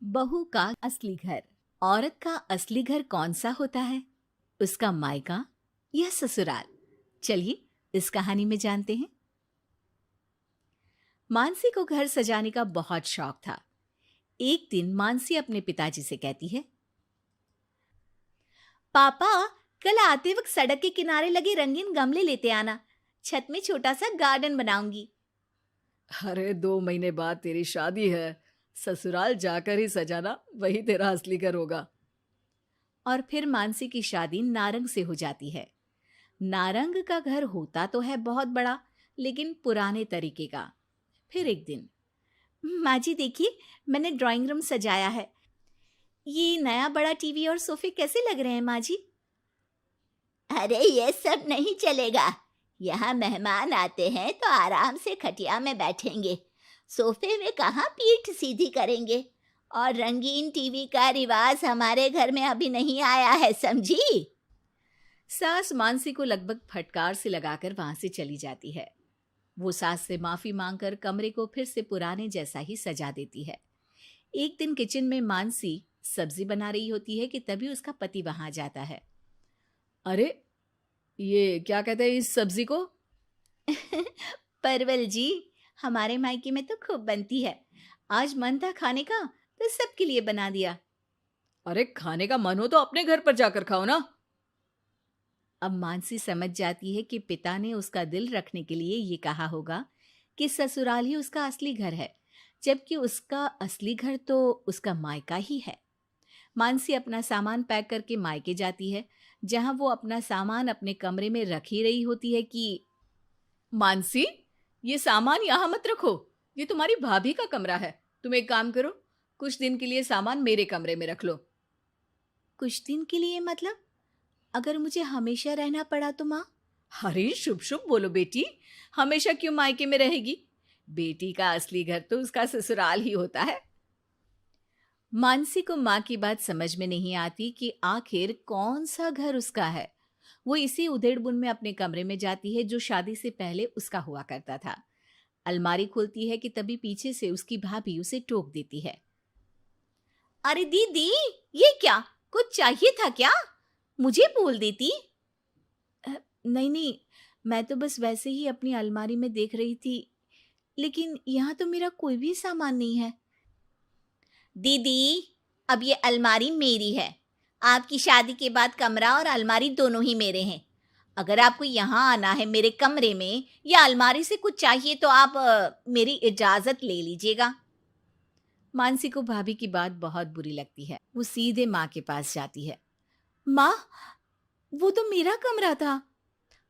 बहू का असली घर। औरत का असली घर कौन सा होता है? उसका मायका या ससुराल? चलिए इस कहानी में जानते हैं। मानसी को घर सजाने का बहुत शौक था। एक दिन मानसी अपने पिताजी से कहती है, पापा, कल आते वक्त सड़क के किनारे लगे रंगीन गमले लेते आना। छत में छोटा सा गार्डन बनाऊंगी। अरे 2 महीने बाद तेरी शादी है। ससुराल जाकर ही सजाना, वही तेरा असली घर होगा। और फिर मानसी की शादी नारंग से हो जाती है। नारंग का घर होता तो है बहुत बड़ा, लेकिन पुराने तरीके का। फिर एक दिन, माँ जी देखिए, मैंने ड्राइंग रूम सजाया है। ये नया बड़ा टीवी और सोफे कैसे लग रहे हैं माँ जी? अरे ये सब नहीं चलेगा। यहाँ मेहमान आते हैं तो आराम से खटिया में बैठेंगे, सोफे में कहाँ पीठ सीधी करेंगे। और रंगीन टीवी का रिवाज हमारे घर में अभी नहीं आया है, समझी? सास मानसी को लगभग फटकार से लगाकर वहां से चली जाती है। वो सास से माफी मांगकर कमरे को फिर से पुराने जैसा ही सजा देती है। एक दिन किचन में मानसी सब्जी बना रही होती है कि तभी उसका पति वहां आ जाता है। अरे ये क्या कहते हैं इस सब्जी को? परवल जी, हमारे मायके में तो खूब बनती है। आज मन था खाने का तो सबके लिए बना दिया। अरे खाने का मन हो तो अपने घर पर जाकर खाओ ना। अब मानसी समझ जाती है कि पिता ने उसका दिल रखने के लिए ये कहा होगा कि ससुराल ही उसका असली घर है, जबकि उसका असली घर तो उसका मायका ही है। मानसी अपना सामान पैक करके मायके जाती है। जहां वो अपना सामान अपने कमरे में रख ही रही होती है कि मानसी, ये सामान यहाँ मत रखो। ये तुम्हारी भाभी का कमरा है। तुम एक काम करो, कुछ दिन के लिए सामान मेरे कमरे में रख लो। कुछ दिन के लिए मतलब? अगर मुझे हमेशा रहना पड़ा तो माँ? अरे शुभ शुभ बोलो बेटी। हमेशा क्यों मायके में रहेगी? बेटी का असली घर तो उसका ससुराल ही होता है। मानसी को माँ की बात समझ में नहीं आती कि आखिर कौन सा घर उसका है। वो इसी उधेड़बुन में अपने कमरे में जाती है जो शादी से पहले उसका हुआ करता था। अलमारी खोलती है कि तभी पीछे से उसकी भाभी उसे टोक देती है। अरे दीदी, ये क्या? कुछ चाहिए था क्या? मुझे बोल देती। नहीं नहीं, मैं तो बस वैसे ही अपनी अलमारी में देख रही थी, लेकिन यहाँ तो मेरा कोई भी सामान नहीं है। दीदी, अब ये अलमारी मेरी है। आपकी शादी के बाद कमरा और अलमारी दोनों ही मेरे हैं। अगर आपको यहाँ आना है मेरे कमरे में या अलमारी से कुछ चाहिए तो आप मेरी इजाज़त ले लीजिएगा। मानसी को भाभी की बात बहुत बुरी लगती है। वो सीधे माँ के पास जाती है। माँ, वो तो मेरा कमरा था।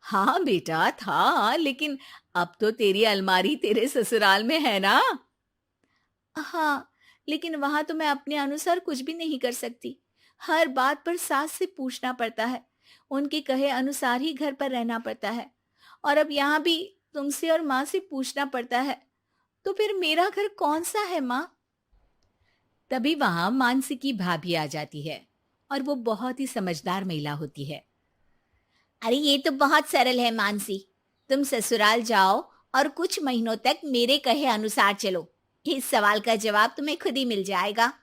हाँ बेटा था, लेकिन अब तो तेरी अलमारी तेरे ससुराल में है ना। हाँ, लेकिन वहां तो मैं अपने अनुसार कुछ भी नहीं कर सकती। हर बात पर सास से पूछना पड़ता है। उनके कहे अनुसार ही घर पर रहना पड़ता है। और अब यहाँ भी तुमसे और माँ से पूछना पड़ता है। तो फिर मेरा घर कौन सा है माँ? तभी वहां मानसी की भाभी आ जाती है और वो बहुत ही समझदार महिला होती है। अरे ये तो बहुत सरल है मानसी। तुम ससुराल जाओ और कुछ महीनों तक मेरे कहे अनुसार चलो। इस सवाल का जवाब तुम्हें खुद ही मिल जाएगा।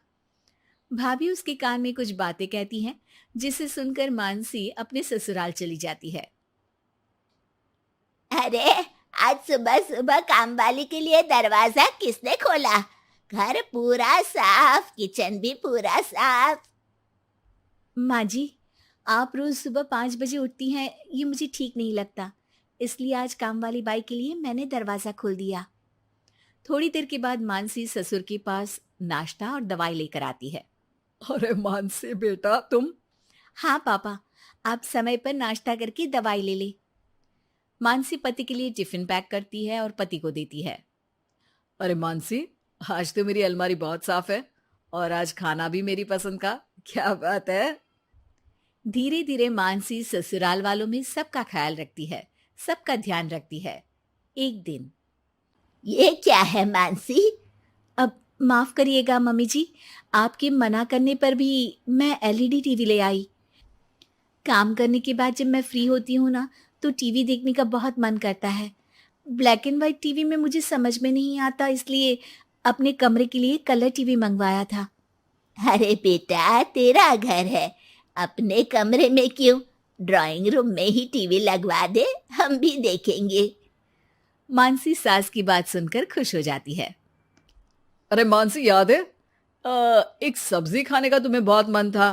भाभी उसके कान में कुछ बातें कहती हैं, जिसे सुनकर मानसी अपने ससुराल चली जाती है। अरे आज सुबह सुबह काम वाली के लिए दरवाजा किसने खोला? घर पूरा साफ, किचन भी पूरा साफ। माँ जी, आप रोज सुबह 5 बजे उठती हैं, ये मुझे ठीक नहीं लगता। इसलिए आज काम वाली बाई के लिए मैंने दरवाजा खोल दिया। थोड़ी देर के बाद मानसी ससुर के पास नाश्ता और दवाई लेकर आती है। अरे मानसी बेटा तुम। हाँ पापा, आप समय पर नाश्ता करके दवाई ले ले। मानसी पति के लिए टिफिन पैक करती है और पति को देती है। अरे मानसी, आज तो मेरी अलमारी बहुत साफ है और आज खाना भी मेरी पसंद का। क्या बात है। धीरे धीरे मानसी ससुराल वालों में सबका ख्याल रखती है, सबका ध्यान रखती है। एक दिन, ये क्या है मानसी? अब माफ करिएगा मम्मी जी, आपके मना करने पर भी मैं एलईडी टीवी ले आई। काम करने के बाद जब मैं फ्री होती हूँ ना, तो टीवी देखने का बहुत मन करता है। ब्लैक एंड व्हाइट टीवी में मुझे समझ में नहीं आता, इसलिए अपने कमरे के लिए कलर टीवी मंगवाया था। अरे बेटा, तेरा घर है, अपने कमरे में क्यों? ड्राइंग रूम में ही टीवी लगवा दे, हम भी देखेंगे। मानसी सास की बात सुनकर खुश हो जाती है। अरे मानसी, याद है एक सब्जी खाने का तुम्हें बहुत मन था,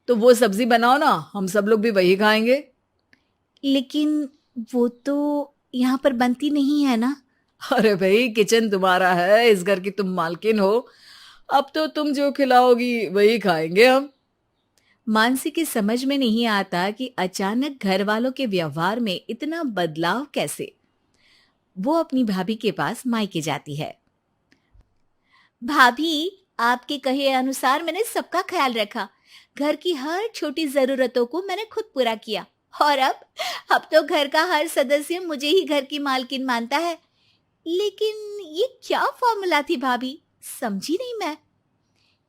तो वो सब्जी बनाओ ना, हम सब लोग भी वही खाएंगे। लेकिन वो तो यहाँ पर बनती नहीं है ना। अरे भाई, किचन तुम्हारा है, इस घर की तुम मालकिन हो, अब तो तुम जो खिलाओगी वही खाएंगे हम। मानसी की समझ में नहीं आता कि अचानक घर वालों के व्यवहार में इतना बदलाव कैसे। वो अपनी भाभी के पास मायके जाती है। भाभी, आपके कहे अनुसार मैंने सबका ख्याल रखा। घर की हर छोटी जरूरतों को मैंने खुद पूरा किया। और अब तो घर का हर सदस्य मुझे ही घर की मालकिन मानता है। लेकिन ये क्या फॉर्मूला थी भाभी, समझी नहीं मैं।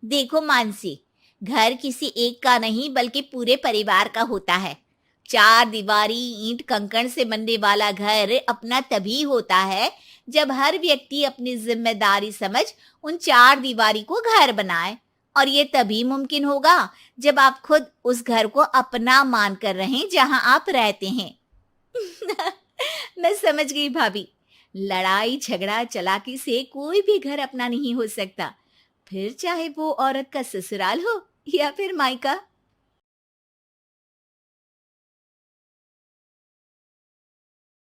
देखो मानसी, घर किसी एक का नहीं बल्कि पूरे परिवार का होता है। चार दीवारी ईंट कंकड़ से बनने वाला घर अपना तभी होता है जब हर व्यक्ति अपनी जिम्मेदारी समझ उन चार दीवारी को घर बनाए। और ये तभी मुमकिन होगा जब आप खुद उस घर को अपना मान कर रहें जहां आप रहते हैं। मैं समझ गई भाभी। लड़ाई झगड़ा चालाकी से कोई भी घर अपना नहीं हो सकता, फिर चाहे वो औरत का ससुराल हो या फिर मायका।